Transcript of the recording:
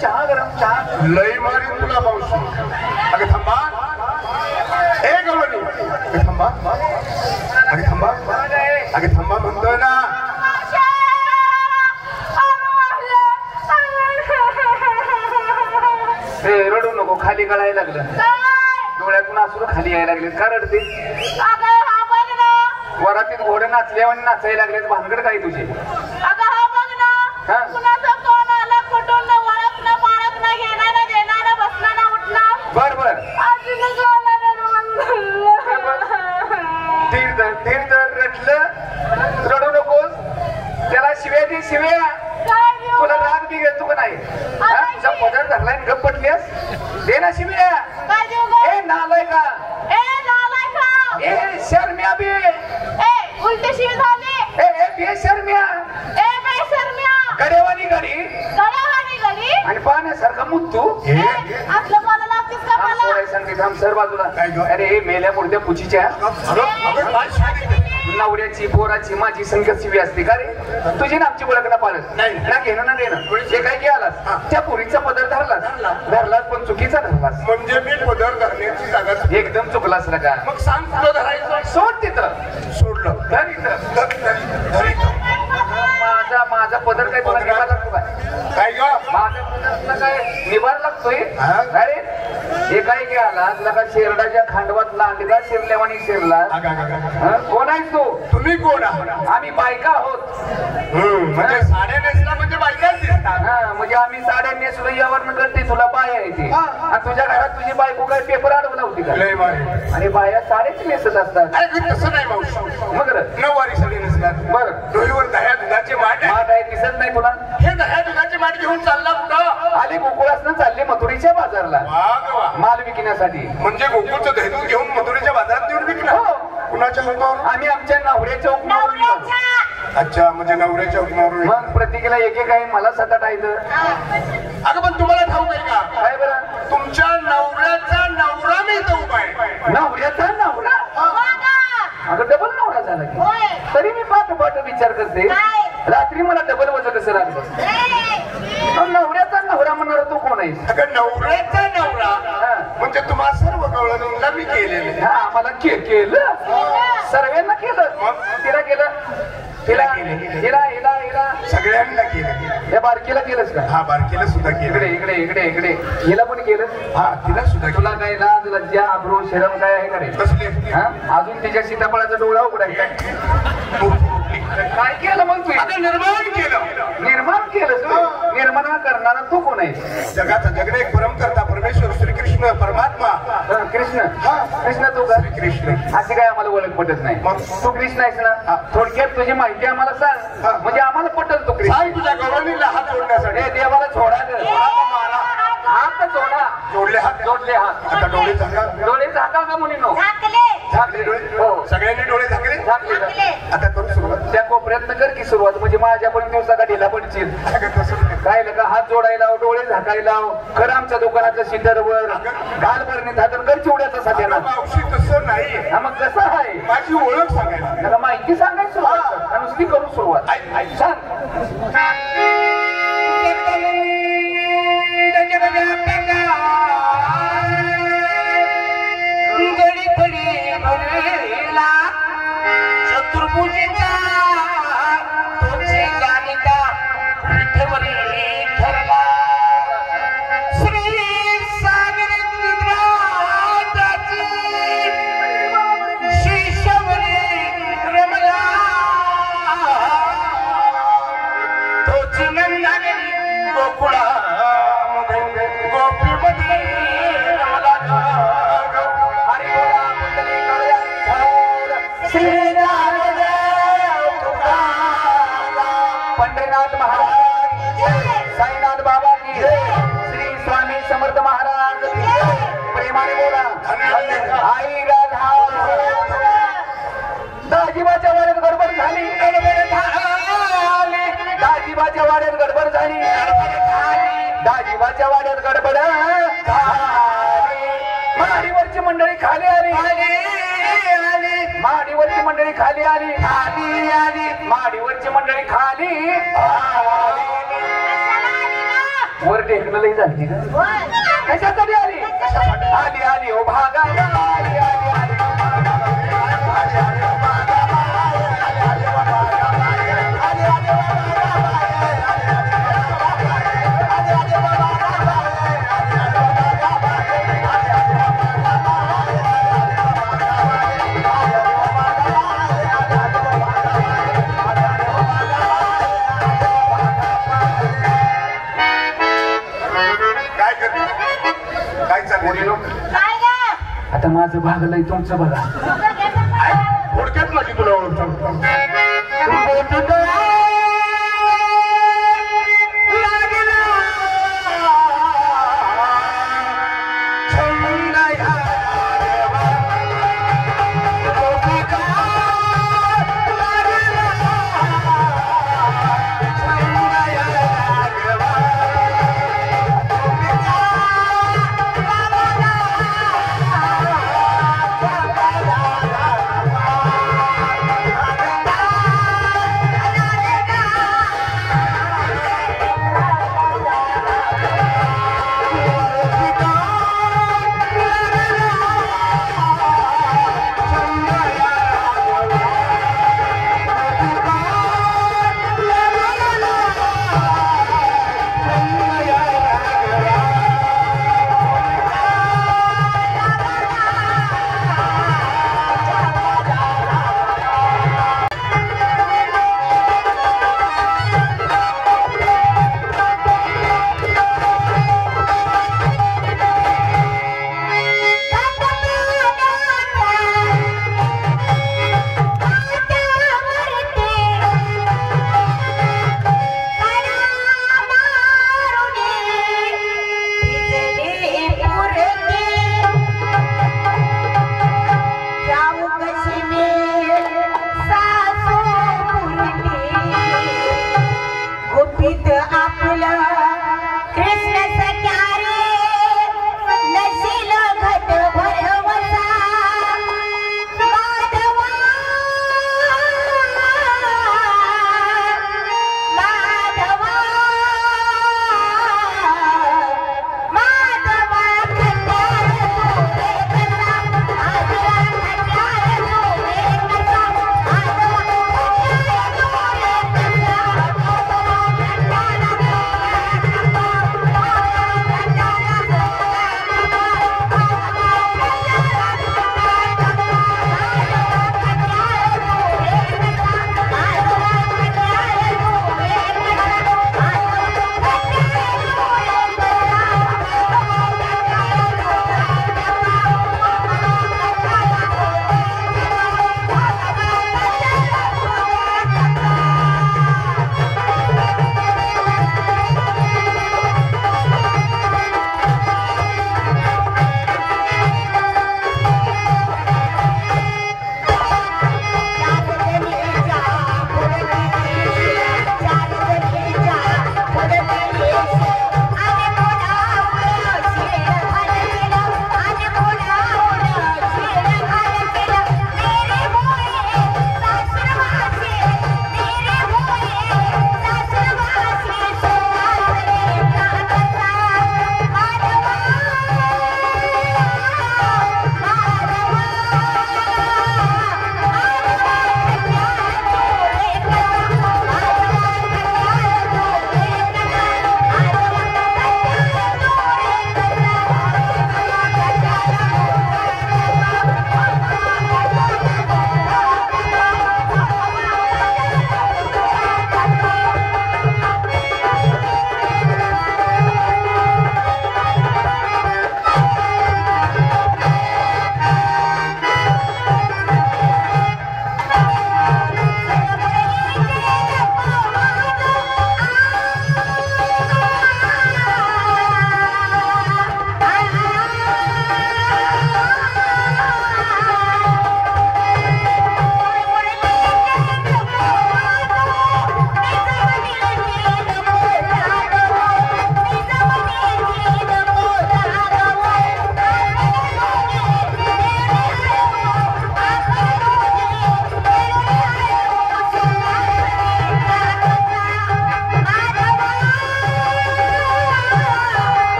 गरम चहा लई मारी तुला मावशी. अगं थांबा ए गवळणी, अगं थांबा, अगं थांबा, अगं थांबा म्हणतोय ना. रडू नको, खाली गळायला लागलं, डोळ्यातून असून खाली यायला लागले. का रडते? वरातीत घोडे नाचले आणि नाचायला लागले. भानगड काय तुझी? बर बर तीर्थ रटलं, रडू नकोस. त्याला शिव्या दे, शिव्या. तुला राग बी घेतो का नाही? पदर धरलाय गप पटलीस, दे ना शिव्या. ए नालाय का, ए शर्म्या बी, उलटे शिव झाले. ए बेशर्म्या, गडेवानी गडी आणि पाण्यासारखा मुत्तू. असलं मला लागतेस का मला? सांगते थांब सर बाजूला. अरे हे मेल्या मुर्द्या पुचीच्या नवऱ्याची पोराची माझी संगत शिवी असते का रे? तुझी ना आमची ओळख ना पाळत ना घेणं ना देणं. हे काय केलास? त्या पोरीचा पदर धरलास पण चुकीचा धरलास. म्हणजे मी पदर धरण्याची जागा एकदम चुकलास ना का? मग सांग तुला धरायचं. सोड तिथं, सोडलं. धर इथं. माझा पदर काय तुला निभार लागतो काय ग? माझा पदर काय निभार लागतोय? अरे हे काय केला लगा शेरडाच्या खांडवात लांडगा शिरल्यावानी शिरला. कोण आहेस तू? तुम्ही कोण आहात? आम्ही बायका आहोत. म्हणजे साड्या नेसला म्हणजे बायकाच दिसतात. म्हणजे आम्ही साड्या नेसलो यावर करते तुला बाय आहे ती. आणि तुझ्या घरात तुझी बायको काय पेपर अडवला होती का? आणि बाया साड्याच नेसत असतात. अरे तसं नाही मावशी. मग नऊवारी साडी नेसतात. बरं डोईवर दह्या दुधाचे माठ आहे, दिसत नाही तुला? हे दह्या दुधाचे माठ घेऊन चालला कुठं? आली गोकुळासनं चालली मथुरीच्या बाजारला माल विकण्यासाठी. म्हणजे गोकुळचं दही घेऊन मथुरेच्या बाजारात नेऊन विकणार? कुणाच्या हुकमावर? आम्ही आमच्या नवऱ्याच्या हुकमावर. अच्छा, म्हणजे नवऱ्याच्या हुकमावर. मग प्रत्येकाला एक एक आहे, मला सतत आहे. अगं पण तुम्हाला ठाऊक आहे का? काय बरं? तुमच्या नवऱ्याचा नवरा मी इथं उभा आहे. नवऱ्याचा नवरा? अगं डबल नवरा झाला की? तरी मी पाठ विचार करते, रात्री मला डबल वजन कसं लागलं? नवऱ्याचा नवरा म्हणणार तू कोण आहेस? अगं नवऱ्याचा नवरा म्हणजे तुम्हा सर्व गवळणींना मी केलेले. हा मला केलं, सर्वांना केलं. तिला केलं, हिला सगळ्यांना केलं. या बारकीला केलंस का? हा, बारकीला सुद्धा केलं. इकडे हिला पण केलं. हा, तिला सुद्धा. तुला काय लाज लज्जा आब्रू शरम काय आहे का रे? कसले? अजून तिच्या सीताफळाचा डोळा उघडायचा. काय केलं मग तू? निर्माण केलं. निर्माण केलं तू? निर्माण करणारा तू कोण आहे? जगाचा जगणे एक परमकर्ता परमेश्वर श्रीकृष्ण परमात्मा. कृष्ण तू का? कृष्ण. अशी काय आम्हाला ओळख पटत नाही. तू कृष्ण आहेस ना? थोडक्यात तुझी माहिती आम्हाला सांग, म्हणजे आम्हाला पटल तू कृष्ण. सांग तुझ्या गवळणीला हात जोडण्यासाठी. देवाला जोडा, हात जोडा. जोडले हात. आता डोळे झाका. डोळे झाका का मुलीनो? झाकले डोळे. हो, सगळ्यांनी डोळे झाकले. आता करू सुरुवात. त्या कोपऱ्यात कर की सुरुवात, म्हणजे माझ्या पण दिवसा का ढिला पडशील. काय लगा हात जोडायला, डोळे झाकायला, कर आमच्या दुकानाचं शिदरवर घाल भरणे धातून कर चिवड्याचा साध्याला. मावशी तसं नाही. मग कसं आहे? माझी ओळख सांगायला. त्याला माहिती सांगायची सुरुवात, नुसती करू सुरुवात. सांग. चतुर्भुजीचा तोचे गाणिका विठ्ठवरी ठरला. श्री सागरेंद्राची शिष्यवरी रमला. तोची नंदाने गोकुळा गोपीमध्ये रमला. पंढरीनाथ महाराज, साईनाथ बाबा की, श्री स्वामी समर्थ महाराज. प्रेमाने बोला. आई राधा. दाजीबाच्या वाड्यात गडबड झाली. दाजीबाच्या वाड्यात गडबड झाली. दाजीबाच्या वाड्यात गडबड झाली. महाडीवरची मंडळी खाली आली. महाडीवरची मंडळी खाली आली. महाडीवरची मंडळी खाली. वर देखणं लई झाली का कशासाठी आली आली आली ओ भागा आली आली आली आता माझं भागलंय तुमचं बघा थोडक्यात माझी तुला ओळख आपलं कृष्ण